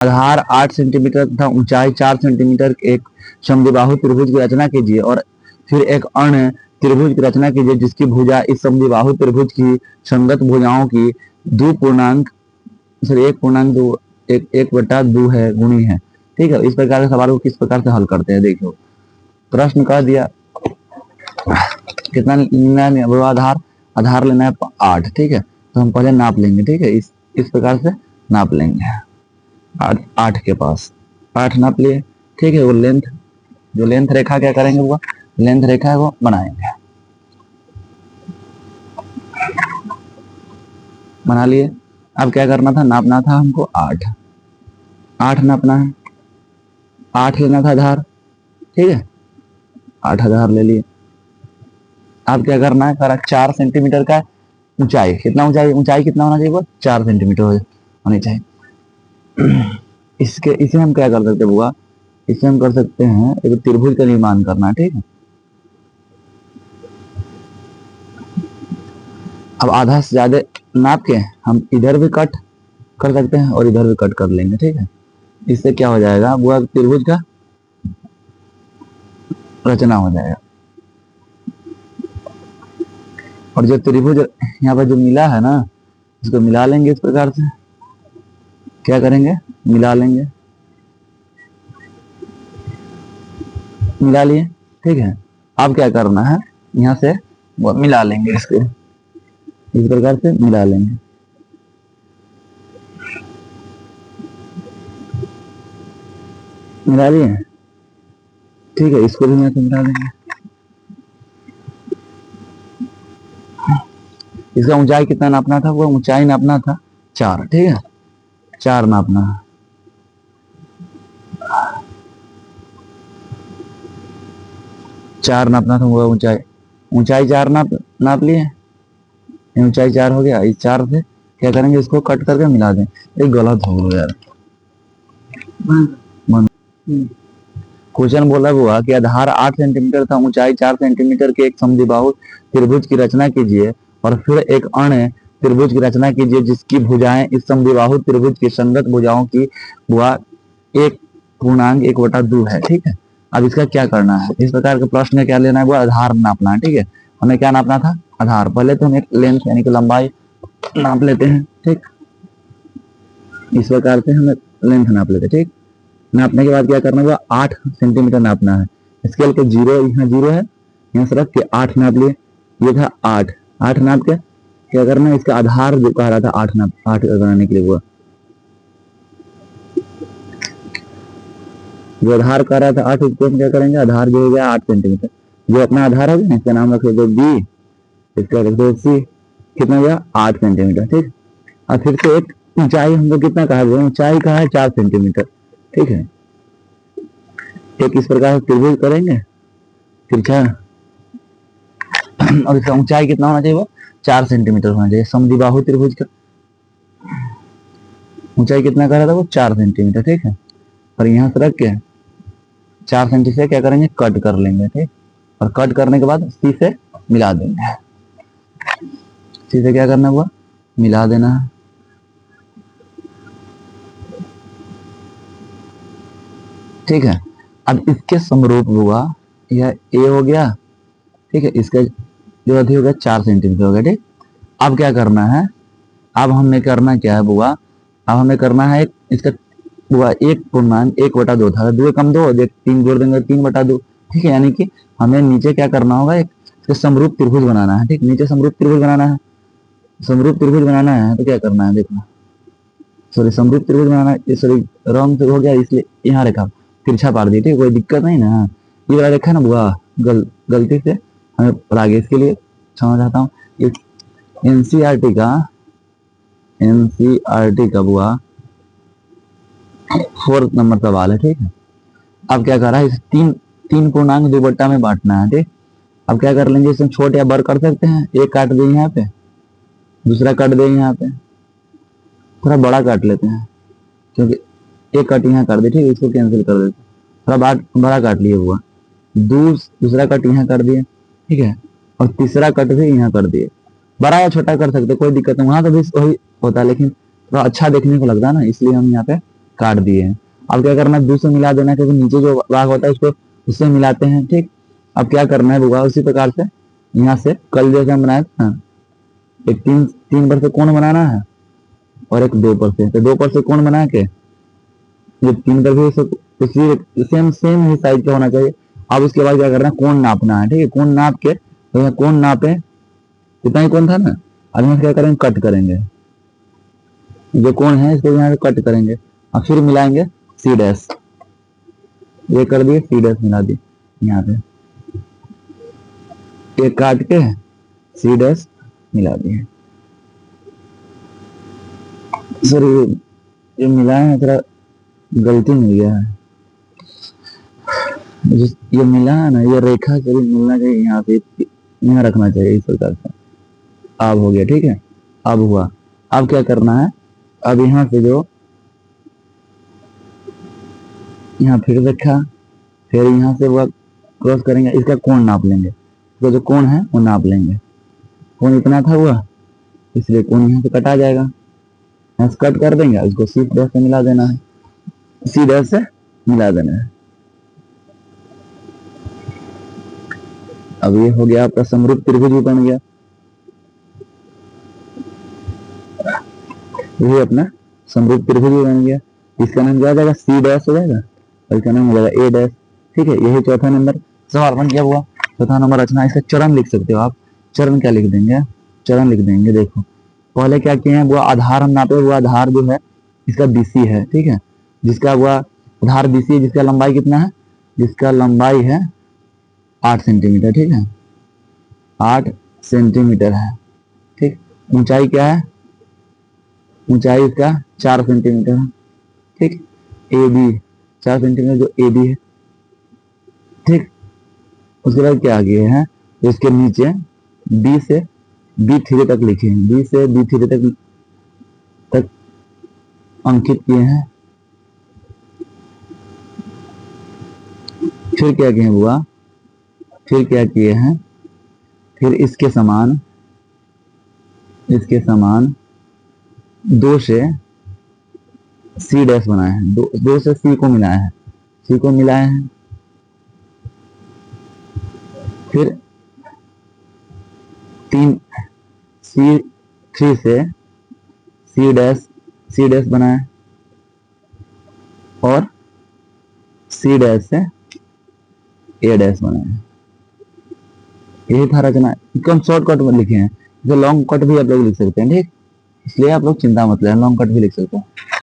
आधार 8 centimetre तथा ऊंचाई 4 centimetre एक समद्विबाहु त्रिभुज की रचना कीजिए और फिर एक अन्य त्रिभुज की रचना कीजिए जिसकी भुजा इस समद्विबाहु त्रिभुज की संगत भुजाओं की 1.2 एक बटा 2 है गुणी है। ठीक है, इस प्रकार के सवाल को किस प्रकार से हल करते हैं देखो। प्रश्न कह दिया कितना लेना है, आधार लेना है 8। ठीक है, तो हम पहले नाप लेंगे। ठीक है, इस प्रकार से नाप लेंगे। 8 के पास 8 नाप लिए। ठीक है, वो लेंथ, जो लेंथ रेखा क्या करेंगे, वो लेंथ रेखा है वो बनाएंगे। बना लिए। अब क्या करना था, नापना था हमको 8 नापना है, 8 लेना था आधार। ठीक है, 8 आधार ले लिए। अब क्या करना है, करा 4 सेंटीमीटर का ऊंचाई, कितना ऊंचाई कितना होना चाहिए, वो 4 सेंटीमीटर होनी चाहिए। इसे हम क्या कर सकते हैं बुआ, इसे हम कर सकते हैं एक त्रिभुज का निर्माण करना है। ठीक है, अब आधा से ज्यादा नाप के हम इधर भी कट कर सकते हैं और इधर भी कट कर लेंगे। ठीक है, इससे क्या हो जाएगा बुआ, त्रिभुज का रचना हो जाएगा। और जो त्रिभुज यहाँ पर जो मिला है ना, इसको मिला लेंगे इस प्रकार से। क्या करेंगे, मिला लेंगे, मिला लिए। ठीक है, अब क्या करना है, यहाँ से वो मिला लेंगे, इसको इस प्रकार से मिला लेंगे। मिला लिए। ठीक है, इसको भी यहाँ से मिला लेंगे। इसका ऊंचाई कितना नापना था, वो ऊंचाई नापना था 4। ठीक है, 4 नापना है। चार नापना था वो ऊंचाई 4 नाप लिए। ऊंचाई 4 हो गया। इस 4 से क्या करेंगे, इसको कट करके मिला दें। एक गलत हो गया यार। क्वेश्चन बोला हुआ कि आधार 8 सेंटीमीटर था, ऊंचाई 4 सेंटीमीटर के एक समद्विबाहु त्रिभुज की रचना कीजिए और फिर एक अन्य त्रिभुज की रचना कीजिए जिसकी भुजाएं इस समद्विबाहु त्रिभुज की संगत भुजाओं की बुआ 1.1/2 है। ठीक है, अब इसका क्या करना है, इस प्रकार के प्रश्न में क्या लेना है, वो आधार नापना है। ठीक है, हमें क्या नापना था, आधार। पहले तो हम एक लेंथ यानी कि लंबाई नाप लेते हैं। ठीक, इस प्रकार से हमें लेंथ नाप लेते। ठीक, नापने के बाद क्या करना होगा, 8 सेंटीमीटर नापना है। स्केल के 0 यहाँ 0 है, यहाँ से रख के 8 नाप लिए। ये था 8 नाप के क्या करना है, इसका आधार जो कह रहा था 8 बनाने के लिए, वो जो आधार कह रहा था 8, उसको हम क्या करेंगे, आधार जो हो गया 8 सेंटीमीटर, जो अपना आधार होगा इसका नाम रख दो बी, इसका रख दो सी, कितना हो गया 8 सेंटीमीटर। ठीक, और फिर से एक ऊंचाई हमको कितना कहा गया, ऊंचाई कहा है 4 सेंटीमीटर। ठीक है, एक इस प्रकार से त्रिभुज करेंगे तिरछा, और इसका ऊंचाई कितना होना चाहिए, वो 4 सेंटीमीटर होना चाहिए। समद्विबाहु त्रिभुज का ऊंचाई कितना कह रहा था, वो 4 सेंटीमीटर। ठीक है, और यहाँ से रख के 4 सेंटी से क्या करेंगे, कट कर लेंगे। ठीक, और कट करने के बाद सी से मिला देंगे। सी से क्या करना हुआ, मिला देना है। ठीक है, अब इसके समरूप हुआ, यह ए हो गया। ठीक है, इसका जो अधिक हो गया 4 सेंटीमीटर हो गया। ठीक, अब क्या करना है, अब हमें करना क्या है बुआ, अब हमें करना है इसका बुआ 1.1/2 था, 2 कम 2 3 जोड़ देंगे 3/2। ठीक है, यानी कि हमें नीचे क्या करना होगा, एक समरूप त्रिभुज बनाना है। ठीक, नीचे समरूप त्रिभुज बनाना है। समरूप त्रिभुज बनाना है तो क्या करना है, देखना, सॉरी समरूप त्रिभुज बनाना है, सॉरी रॉन्ग से हो गया, इसलिए यहाँ रेखा तिरछा पार दी। ठीक, कोई दिक्कत नहीं ना, ये वाला रेखा ना बुआ गलती से हमें पड़ा गया, इसके लिए क्षमा चाहता हूँ। एनसीईआरटी का बुआ 4 नंबर सवाल है। ठीक है, अब क्या कर रहा है, इसे 3.2 में बांटना है। ठीक, अब क्या कर लेंगे, इसमें छोटे या बड़ कर सकते हैं। एक काट दें यहाँ पे, दूसरा काट दें यहाँ पे, थोड़ा बड़ा काट लेते हैं क्योंकि एक कट यहाँ कर दे। ठीक है, इसको कैंसिल कर देते, थोड़ा बड़ा काट लिए हुआ, दूसरा कट यहाँ कर दिए। ठीक है, और तीसरा कट भी यहाँ कर दिए। बड़ा या छोटा कर सकते, कोई दिक्कत नहीं, वहां तो भी वही होता है, लेकिन थोड़ा अच्छा देखने को लगता है ना, इसलिए हम यहाँ पे काट दिए हैं। अब क्या करना है, दूसरे मिला देना है, क्योंकि नीचे जो भाग होता है उसको उससे मिलाते हैं। ठीक, अब क्या करना है होगा उसी प्रकार से यहाँ से कल जैसे हम बनाए थे ना, एक तीन तीन पर से कोण बनाना है और एक दो पर से, तो दो पर से कोण बना के ये तीन पर भी उसी सेम सेम ही साइज का होना चाहिए। अब उसके बाद क्या करना है, कोण नापना है। ठीक है, कोण नाप के तो यहाँ कोण नापे, इतना ही कोण था ना, अब हम क्या करेंगे, कट करेंगे जो कोण है इसको यहाँ से कट करेंगे और फिर मिलाएंगे सी डैश। ये कर दिए, सी डैश मिला दिए यहाँ पे, एक काट के सी डैश मिला दिए। सर ये मिलाए हैं, थोड़ा गलती मिल गया है। ये मिला है ना, ये रेखा से भी मिलना चाहिए, यहाँ पे यहाँ रखना चाहिए इस प्रकार से। अब हो गया, ठीक है, अब हुआ। अब क्या करना है, अब यहाँ से जो यहाँ फिर रखा, फिर यहाँ से वो क्रॉस करेंगे, इसका कोण नाप लेंगे, तो जो कोण है वो नाप लेंगे। कोण इतना था हुआ, इसलिए कोण यहाँ से कटा जाएगा, यहाँ से कट कर देंगे, इसको सी डैश से मिला देना है, सी डैश से मिला देना है। अब ये हो गया आपका समरूप त्रिभुज भी बन गया। ये अपना समरूप त्रिभुज भी बन गया। इसका नाम क्या हो जाएगा, सी डैश हो जाएगा और इसका नाम हो जाएगा ए डैश। ठीक है, यही चौथा नंबर सवाल बन गया हुआ। चौथा नंबर रचना, इसका चरण लिख सकते हो आप। चरण क्या लिख देंगे, चरण लिख देंगे। देखो पहले क्या किए हैं, वो आधार हम नापे, वो आधार जो है इसका बीसी है। ठीक है, जिसका वो आधार बीसी है, जिसका लंबाई कितना है, जिसका लंबाई है 8 सेंटीमीटर। ठीक है, 8 सेंटीमीटर है। ठीक, ऊंचाई क्या है, ऊंचाई इसका 4 सेंटीमीटर है। ठीक, ए बी 4 सेंटीमीटर जो ए बी है। ठीक, उसके बाद क्या किए हैं, इसके नीचे बी से B3 तक लिखे हैं, बी से B3 तक अंकित किए हैं। फिर क्या किए हुआ, फिर क्या किए हैं, फिर इसके समान 2 से सी डैश बनाए हैं, दो से सी को मिलाए हैं, सी को मिलाए हैं। फिर 3 से सी डैश बनाए और सी डैश से ए डैश बनाए। यही था रचना। इसको हम शॉर्टकट में लिखे हैं, जो लॉन्ग कट भी आप लोग लिख सकते हैं। ठीक, इसलिए आप लोग चिंता मत लें, लॉन्ग कट भी लिख सकते हैं।